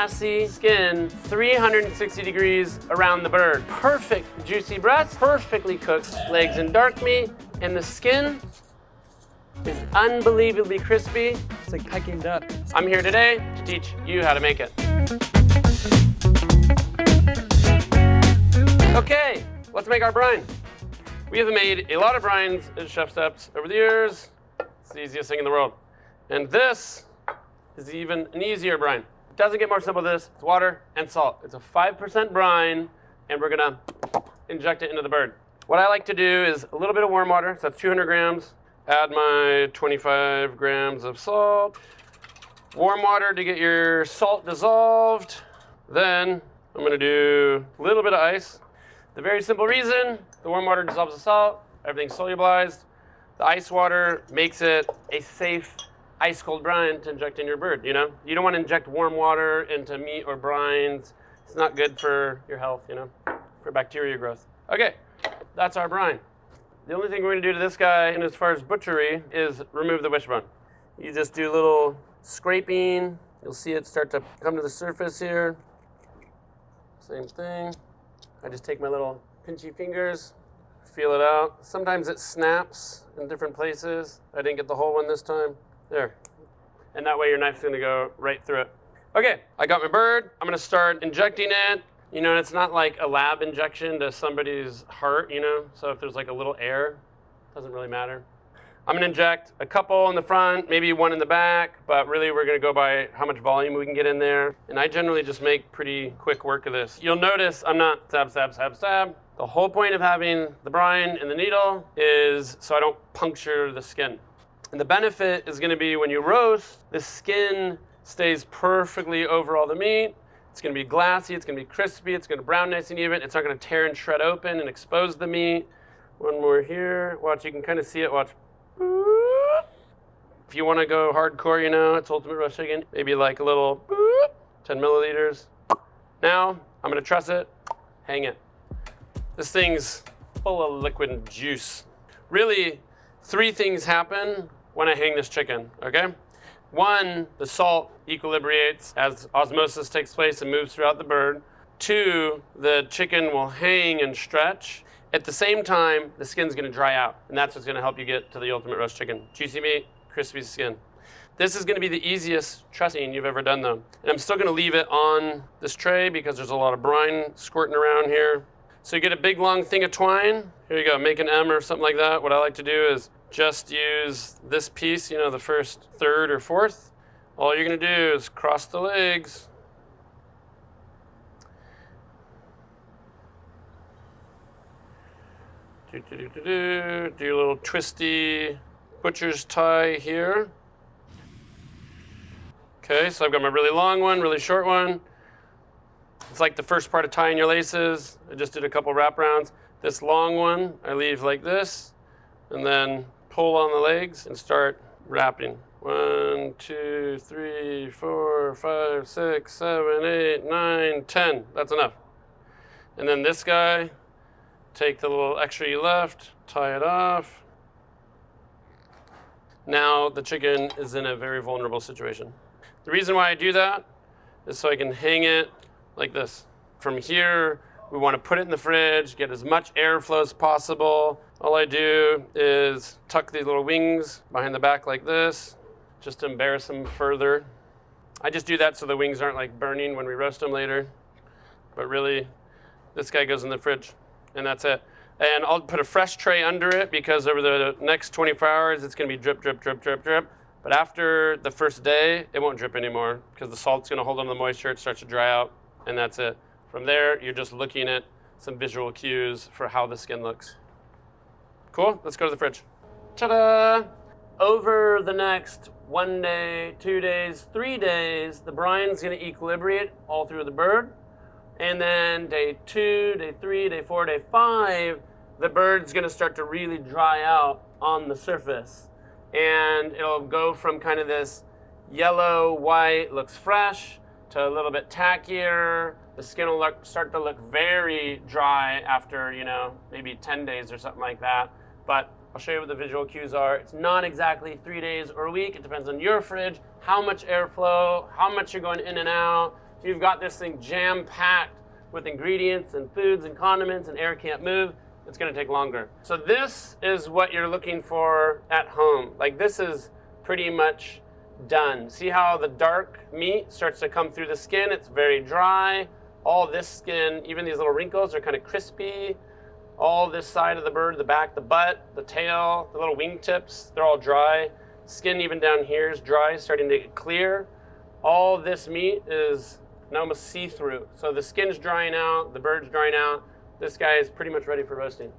glassy skin 360 degrees around the bird. Perfect juicy breast, perfectly cooked legs and dark meat, and the skin is unbelievably crispy. It's like Peking duck. I'm here today to teach you how to make it. Okay, let's make our brine. We have made a lot of brines at ChefSteps over the years. It's the easiest thing in the world. And this is even an easier brine. It doesn't get more simple than this. It's water and salt. It's a 5% brine, and we're gonna inject it into the bird. What I like to do is a little bit of warm water, so that's 200 grams. Add my 25 grams of salt. Warm water to get your salt dissolved. Then I'm gonna do a little bit of ice. The very simple reason, the warm water dissolves the salt, everything's solubilized. The ice water makes it a safe ice cold brine to inject in your bird, you know? You don't want to inject warm water into meat or brines. It's not good for your health, you know, for bacteria growth. Okay, that's our brine. The only thing we're gonna do to this guy, and as far as butchery, is remove the wishbone. You just do a little scraping. You'll see it start to come to the surface here. Same thing. I just take my little pinchy fingers, feel it out. Sometimes it snaps in different places. I didn't get the whole one this time. There. And that way your knife's gonna go right through it. Okay, I got my bird. I'm gonna start injecting it. You know, it's not like a lab injection to somebody's heart, you know? So if there's like a little air, it doesn't really matter. I'm gonna inject a couple in the front, maybe one in the back, but really we're gonna go by how much volume we can get in there. And I generally just make pretty quick work of this. You'll notice I'm not stab, stab, stab, stab. The whole point of having the brine and the needle is so I don't puncture the skin. And the benefit is gonna be when you roast, the skin stays perfectly over all the meat. It's gonna be glassy, it's gonna be crispy, it's gonna brown nice and even. It's not gonna tear and shred open and expose the meat. One more here. Watch, you can kind of see it, watch. If you want to go hardcore, you know, it's ultimate roast chicken. Maybe like a little 10 milliliters. Now, I'm going to truss it, hang it. This thing's full of liquid and juice. Really, 3 things happen when I hang this chicken, okay? 1, the salt equilibrates as osmosis takes place and moves throughout the bird. 2, the chicken will hang and stretch. At the same time, the skin's gonna dry out, and that's what's gonna help you get to the ultimate roast chicken. Juicy meat, crispy skin. This is gonna be the easiest trussing you've ever done though. And I'm still gonna leave it on this tray because there's a lot of brine squirting around here. So you get a big long thing of twine. Here you go, make an M or something like that. What I like to do is just use this piece, you know, the first third or fourth. All you're gonna do is cross the legs. Do a little twisty butcher's tie here. Okay, so I've got my really long one, really short one. It's like the first part of tying your laces. I just did a couple wraparounds. This long one, I leave like this, and then pull on the legs and start wrapping. 1, 2, 3, 4, 5, 6, 7, 8, 9, 10. That's enough. And then this guy, take the little extra you left, tie it off. Now the chicken is in a very vulnerable situation. The reason why I do that is so I can hang it like this. From here, we want to put it in the fridge, get as much airflow as possible. All I do is tuck these little wings behind the back like this, just to embarrass them further. I just do that so the wings aren't like burning when we roast them later. But really, this guy goes in the fridge. And that's it. And I'll put a fresh tray under it because over the next 24 hours, it's gonna be drip, drip, drip, drip, drip. But after the first day, it won't drip anymore because the salt's gonna hold on to the moisture, it starts to dry out, and that's it. From there, you're just looking at some visual cues for how the skin looks. Cool, let's go to the fridge. Ta-da! Over the next 1 day, 2 days, 3 days, the brine's gonna equilibrate all through the bird. And then day 2, day 3, day 4, day 5, the bird's gonna start to really dry out on the surface. And it'll go from kind of this yellow, white, looks fresh, to a little bit tackier. The skin will start to look very dry after, you know, maybe 10 days or something like that. But I'll show you what the visual cues are. It's not exactly 3 days or a week. It depends on your fridge, how much airflow, how much you're going in and out. If you've got this thing jam-packed with ingredients and foods and condiments and air can't move, it's gonna take longer. So this is what you're looking for at home. Like this is pretty much done. See how the dark meat starts to come through the skin? It's very dry. All this skin, even these little wrinkles are kind of crispy. All this side of the bird, the back, the butt, the tail, the little wing tips, they're all dry. Skin even down here is dry, starting to get clear. All this meat is almost see-through. So the skin's drying out, the bird's drying out. This guy is pretty much ready for roasting.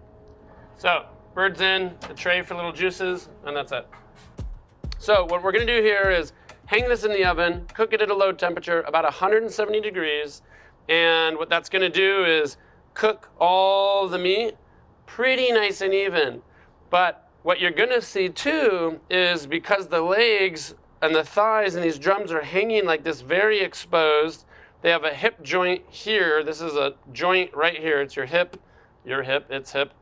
So, bird's in, the tray for little juices, and that's it. So what we're gonna do here is hang this in the oven, cook it at a low temperature, about 170 degrees, and what that's gonna do is cook all the meat pretty nice and even. But what you're gonna see too is because the legs and the thighs and these drums are hanging like this, very exposed, they have a hip joint here. This is a joint right here. It's your hip, it's hip.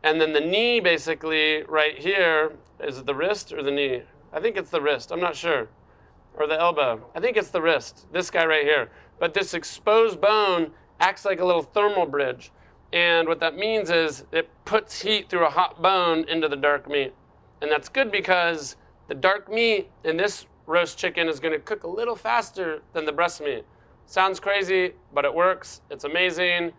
And then the knee basically right here, is it the wrist or the knee? I think it's the wrist, I'm not sure. Or the elbow, I think it's the wrist, this guy right here. But this exposed bone acts like a little thermal bridge. And what that means is it puts heat through a hot bone into the dark meat. And that's good because the dark meat in this roast chicken is gonna cook a little faster than the breast meat. Sounds crazy, but it works, it's amazing.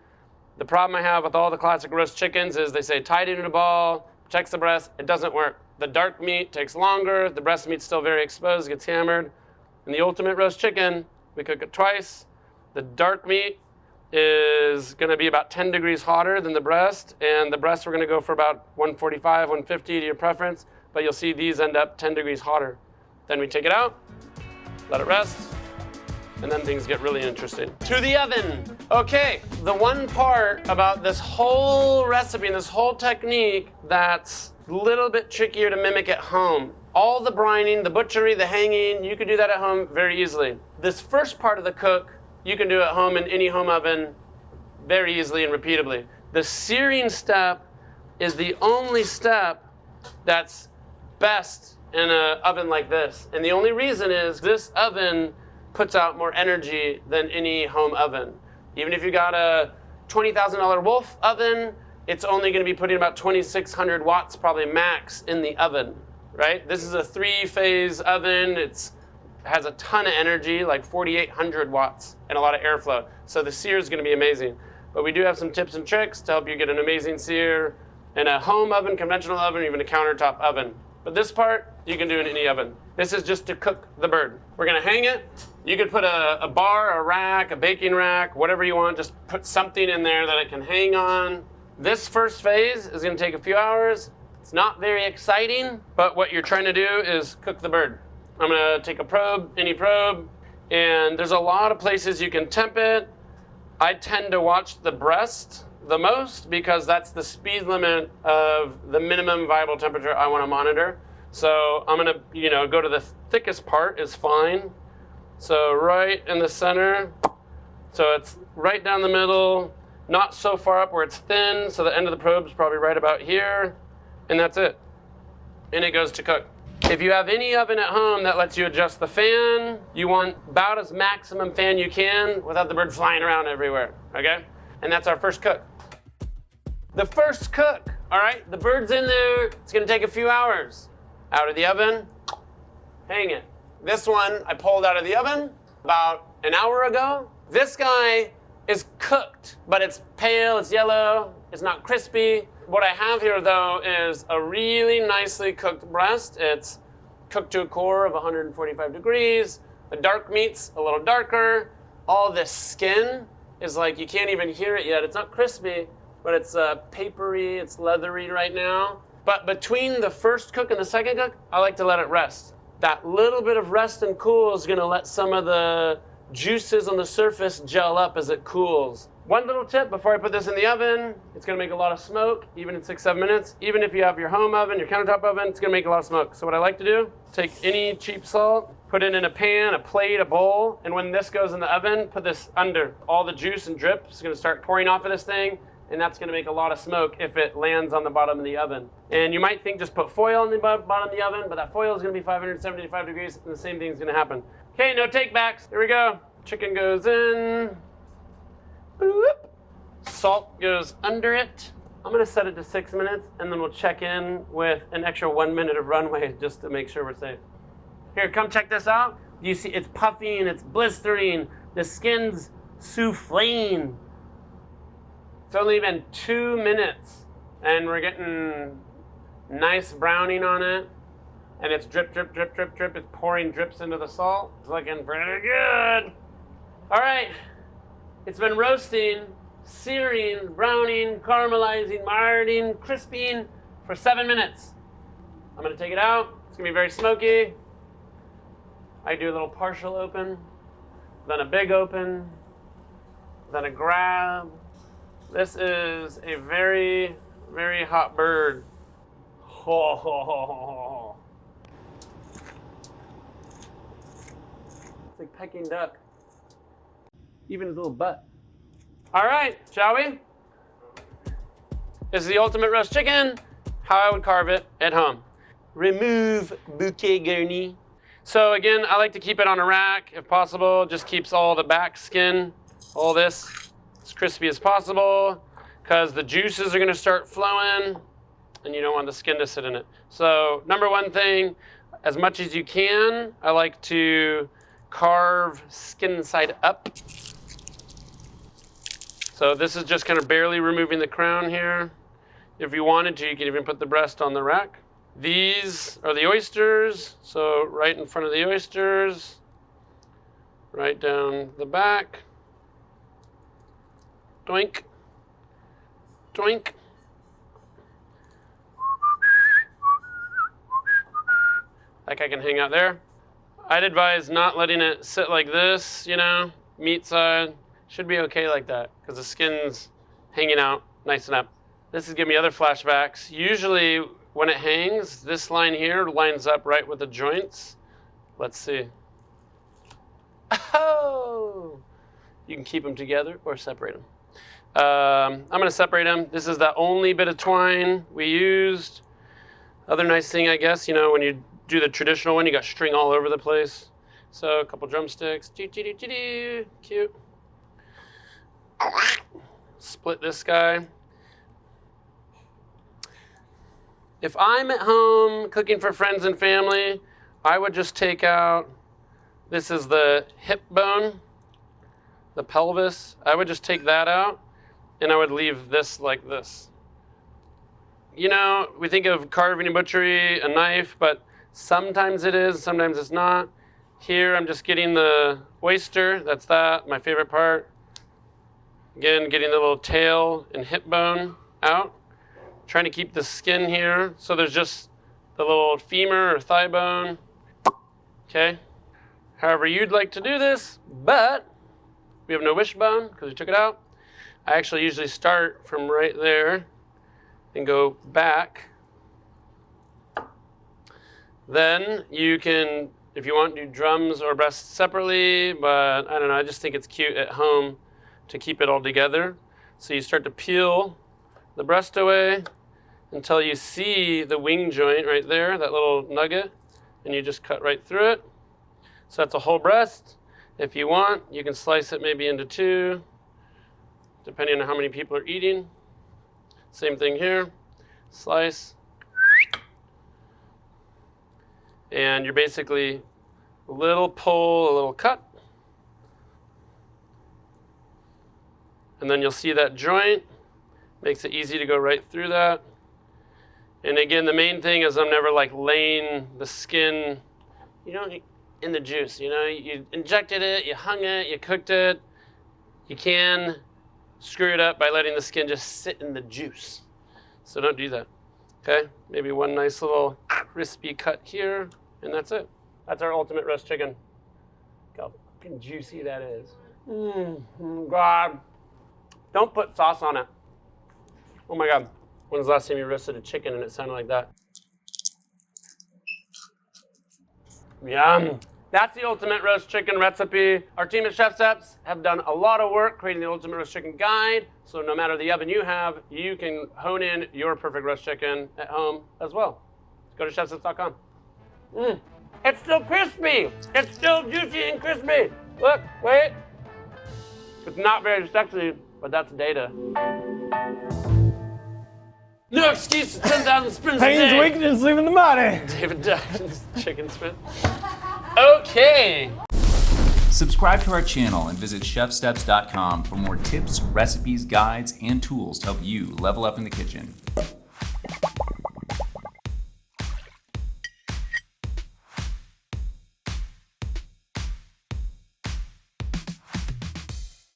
The problem I have with all the classic roast chickens is they say tie it in a ball, protects the breast, it doesn't work. The dark meat takes longer, the breast meat's still very exposed, gets hammered. In the ultimate roast chicken, we cook it twice. The dark meat is gonna be about 10 degrees hotter than the breast, and the breast we're gonna go for about 145, 150 to your preference, but you'll see these end up 10 degrees hotter. Then we take it out, let it rest, and then things get really interesting. To the oven. Okay, the one part about this whole recipe and this whole technique that's a little bit trickier to mimic at home. All the brining, the butchery, the hanging, you can do that at home very easily. This first part of the cook, you can do at home in any home oven very easily and repeatably. The searing step is the only step that's best in an oven like this. And the only reason is this oven puts out more energy than any home oven. Even if you got a $20,000 Wolf oven, it's only gonna be putting about 2,600 watts probably max in the oven, right? This is a 3-phase oven. It has a ton of energy, like 4,800 watts and a lot of airflow. So the sear is gonna be amazing. But we do have some tips and tricks to help you get an amazing sear in a home oven, conventional oven, or even a countertop oven. But this part, you can do in any oven. This is just to cook the bird. We're gonna hang it. You could put a bar, a rack, a baking rack, whatever you want. Just put something in there that it can hang on. This first phase is gonna take a few hours. It's not very exciting, but what you're trying to do is cook the bird. I'm gonna take a probe, any probe, and there's a lot of places you can temp it. I tend to watch the breast the most because that's the speed limit of the minimum viable temperature I wanna monitor. So I'm gonna, go to the thickest part is fine. So right in the center, so it's right down the middle, not so far up where it's thin, so the end of the probe is probably right about here, and that's it. And it goes to cook. If you have any oven at home that lets you adjust the fan, you want about as maximum fan you can without the bird flying around everywhere, okay? And that's our first cook. The first cook, all right? The bird's in there, it's gonna take a few hours. Out of the oven, hang it. This one I pulled out of the oven about an hour ago. This guy is cooked, but it's pale, it's yellow, it's not crispy. What I have here though is a really nicely cooked breast. It's cooked to a core of 145 degrees. The dark meat's a little darker. All this skin is like, you can't even hear it yet. It's not crispy, but it's papery, it's leathery right now. But between the first cook and the second cook, I like to let it rest. That little bit of rest and cool is gonna let some of the juices on the surface gel up as it cools. One little tip before I put this in the oven, it's gonna make a lot of smoke, even in 6-7 minutes. Even if you have your home oven, your countertop oven, it's gonna make a lot of smoke. So what I like to do, take any cheap salt, put it in a pan, a plate, a bowl, and when this goes in the oven, put this under. All the juice and drip is gonna start pouring off of this thing, and that's gonna make a lot of smoke if it lands on the bottom of the oven. And you might think just put foil on the bottom of the oven, but that foil is gonna be 575 degrees, and the same thing's gonna happen. Okay, no take backs, here we go. Chicken goes in. Boop. Salt goes under it. I'm gonna set it to 6 minutes, and then we'll check in with an extra 1 minute of runway just to make sure we're safe. Here, come check this out. You see, it's puffing, it's blistering, the skin's souffling. It's only been 2 minutes, and we're getting nice browning on it, and it's drip, drip, drip, drip, drip. It's pouring drips into the salt. It's looking pretty good. All right, it's been roasting, searing, browning, caramelizing, marinating, crisping for 7 minutes. I'm gonna take it out. It's gonna be very smoky. I do a little partial open, then a big open, then a grab. This is a very, very hot bird. Ho, ho, ho, ho, ho. It's like Peking duck. Even his little butt. All right, shall we? This is the ultimate roast chicken, how I would carve it at home. Remove bouquet garni. So again, I like to keep it on a rack if possible. Just keeps all the back skin, all this, as crispy as possible, because the juices are gonna start flowing and you don't want the skin to sit in it. So number one thing, as much as you can, I like to carve skin side up. So this is just kind of barely removing the crown here. If you wanted to, you could even put the breast on the rack. These are the oysters, so right in front of the oysters, right down the back. Doink, doink. That guy can hang out there. I'd advise not letting it sit like this, you know, meat side. Should be okay like that, because the skin's hanging out nice and up. This is giving me other flashbacks. Usually, when it hangs, this line here lines up right with the joints. Let's see. Oh! You can keep them together or separate them. I'm gonna separate them. This is the only bit of twine we used. Other nice thing, I guess, you know, when you do the traditional one, you got string all over the place. So a couple drumsticks. Cute. Split this guy. If I'm at home cooking for friends and family, I would just take out, this is the hip bone, the pelvis. I would just take that out, and I would leave this like this. You know, we think of carving and butchery, a knife, but sometimes it is, sometimes it's not. Here, I'm just getting the oyster, that's that, my favorite part. Again, getting the little tail and hip bone out. Trying to keep the skin here, so there's just the little femur or thigh bone. Okay, however you'd like to do this, but we have no wishbone because we took it out. I actually usually start from right there and go back. Then you can, if you want, do drums or breasts separately, but I don't know, I just think it's cute at home to keep it all together. So you start to peel the breast away until you see the wing joint right there, that little nugget, and you just cut right through it. So that's a whole breast. If you want, you can slice it maybe into two, depending on how many people are eating. Same thing here, slice. And you're basically a little pull, a little cut. And then you'll see that joint. Makes it easy to go right through that. And again, the main thing is I'm never like laying the skin, you know, in the juice. You know, you injected it, you hung it, you cooked it. You can screw it up by letting the skin just sit in the juice. So don't do that, okay? Maybe one nice little crispy cut here, and that's it. That's our ultimate roast chicken. Look how fucking juicy that is. God. Don't put sauce on it. Oh my God. When's the last time you roasted a chicken and it sounded like that? Yum. That's the ultimate roast chicken recipe. Our team at ChefSteps have done a lot of work creating the ultimate roast chicken guide. So no matter the oven you have, you can hone in your perfect roast chicken at home as well. Go to chefsteps.com. It's still crispy. It's still juicy and crispy. Look, wait. It's not very sexy, but that's data. No excuse for 10,000 sprints a Pain's day. weakness leaving the body. David Duck's chicken sprint. Okay. Subscribe to our channel and visit ChefSteps.com for more tips, recipes, guides, and tools to help you level up in the kitchen.